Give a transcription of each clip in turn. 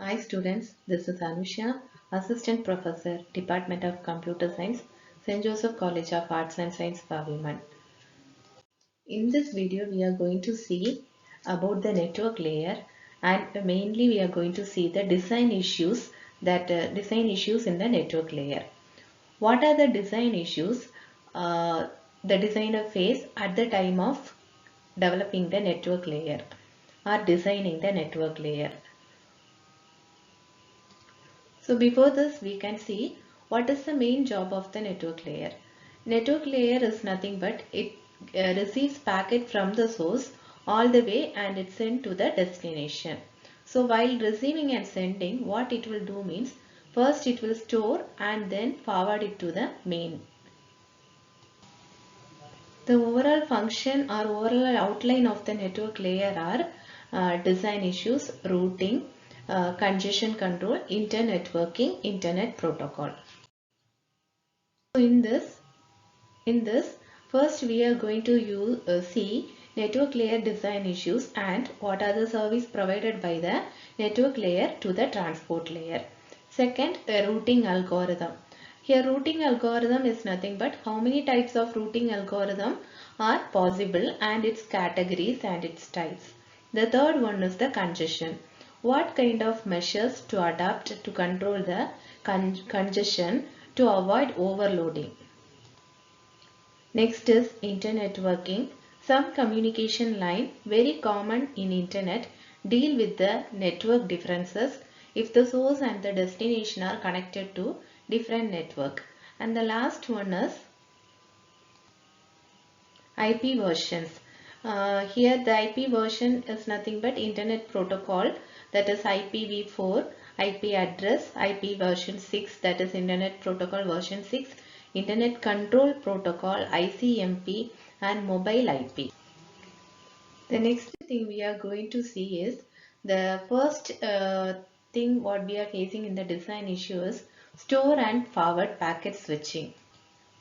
Hi students, this is Anusha, Assistant Professor, Department of Computer Science, St. Joseph College of Arts and Science for Women. In this video, we are going to see about the network layer, and mainly we are going to see the design issues in the network layer. What are the design issues the designer face at the time of developing the network layer or designing the network layer? So before this, we can see what is the main job of the network layer. Network layer is nothing but it receives packet from the source all the way and it's sent to the destination. So while receiving and sending, what it will do means first it will store and then forward it to the main. The overall function or overall outline of the network layer are design issues, routing, congestion control, internetworking, internet protocol. So in this, first we are going to see network layer design issues and what are the service provided by the network layer to the transport layer. Second, the routing algorithm. Here routing algorithm is nothing but how many types of routing algorithm are possible and its categories and its types. The third one is the congestion. What kind of measures to adopt to control the congestion to avoid overloading. Next is internetworking. Some communication line, very common in internet, deal with the network differences if the source and the destination are connected to different network. And the last one is IP versions. Here the IP version is nothing but internet protocol, that is IPv4, IP address, IP version 6, that is internet protocol version 6, internet control protocol, ICMP, and mobile IP. The next thing we are going to see is the first thing what we are facing in the design issue is store and forward packet switching.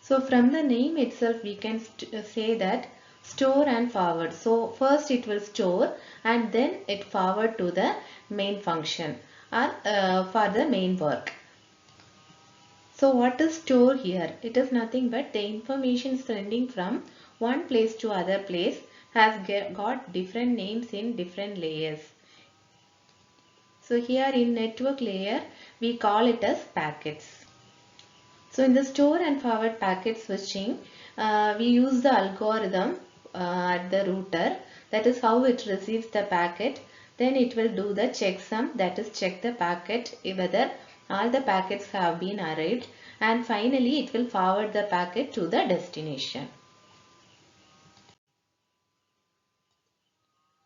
So from the name itself we can say that store and forward. So first it will store and then it forward to the main function or for the main work. So what is store here? It is nothing but the information sending from one place to other place has got different names in different layers. So here in network layer we call it as packets. So in the store and forward packet switching, we use the algorithm at the router. That is how it receives the packet. Then it will do the checksum, that is check the packet whether all the packets have been arrived, and finally it will forward the packet to the destination.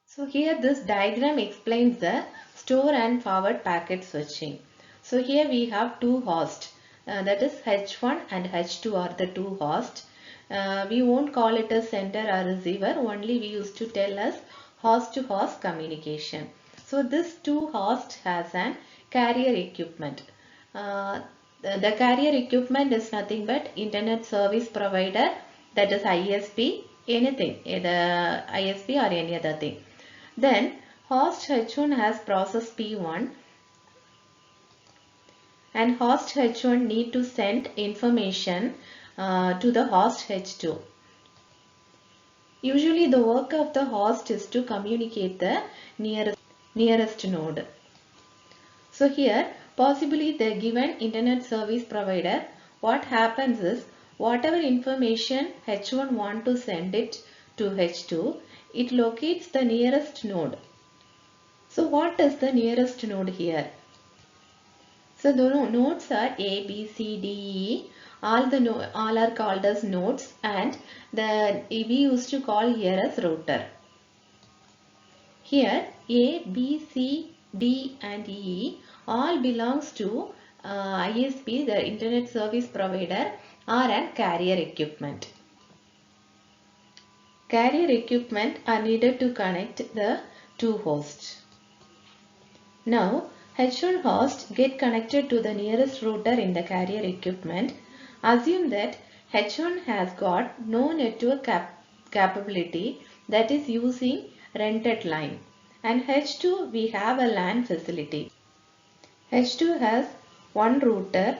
So here this diagram explains the store and forward packet switching. So here we have two hosts, that is H1 and H2 are the two hosts. We won't call it a sender or receiver, only we used to tell us host to host communication. So this two host has an carrier equipment. The carrier equipment is nothing but internet service provider, that is ISP, anything, either ISP or any other thing. Then host H1 has process P1 and host H1 need to send information to the host H2. Usually the work of the host is to communicate the nearest node. So here possibly the given internet service provider, what happens is whatever information H1 want to send it to H2, it locates the nearest node. So what is the nearest node here? So the nodes are A, B, C, D, E. All are called as nodes, and we used to call here as router. Here A, B, C, D and E all belongs to ISP, the internet service provider, or a carrier equipment. Carrier equipment are needed to connect the two hosts. Now H1 host get connected to the nearest router in the carrier equipment. Assume that H1 has got no network capability, that is using rented line, and H2 we have a LAN facility. H2 has one router.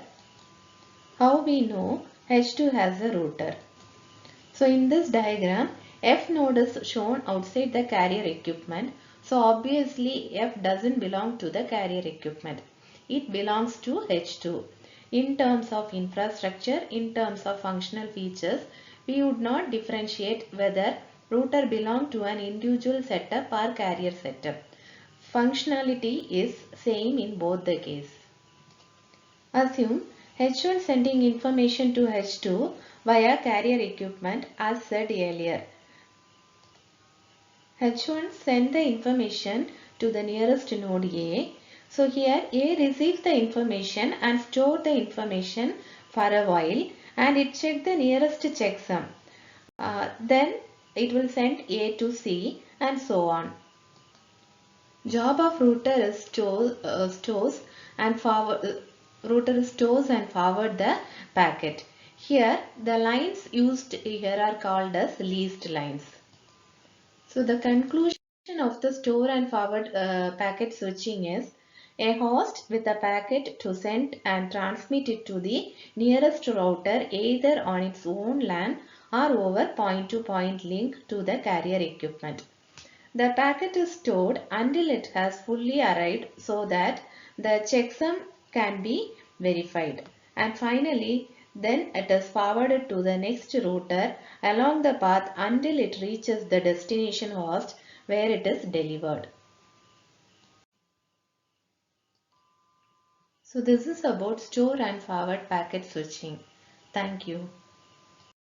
How we know H2 has a router? So in this diagram, F node is shown outside the carrier equipment. So obviously F doesn't belong to the carrier equipment. It belongs to H2. In terms of infrastructure, in terms of functional features, we would not differentiate whether router belong to an individual setup or carrier setup. Functionality is same in both the case. Assume H1 sending information to H2 via carrier equipment as said earlier. H1 send the information to the nearest node A. So here A receives the information and store the information for a while and it check the nearest checksum. Then it will send A to C and so on. Job of router is stores and forward the packet. Here the lines used here are called as leased lines. So the conclusion of the store and forward packet switching is a host with a packet to send and transmit it to the nearest router either on its own LAN or over point-to-point link to the carrier equipment. The packet is stored until it has fully arrived so that the checksum can be verified. And finally, then it is forwarded to the next router along the path until it reaches the destination host where it is delivered. So this is about store and forward packet switching. Thank you.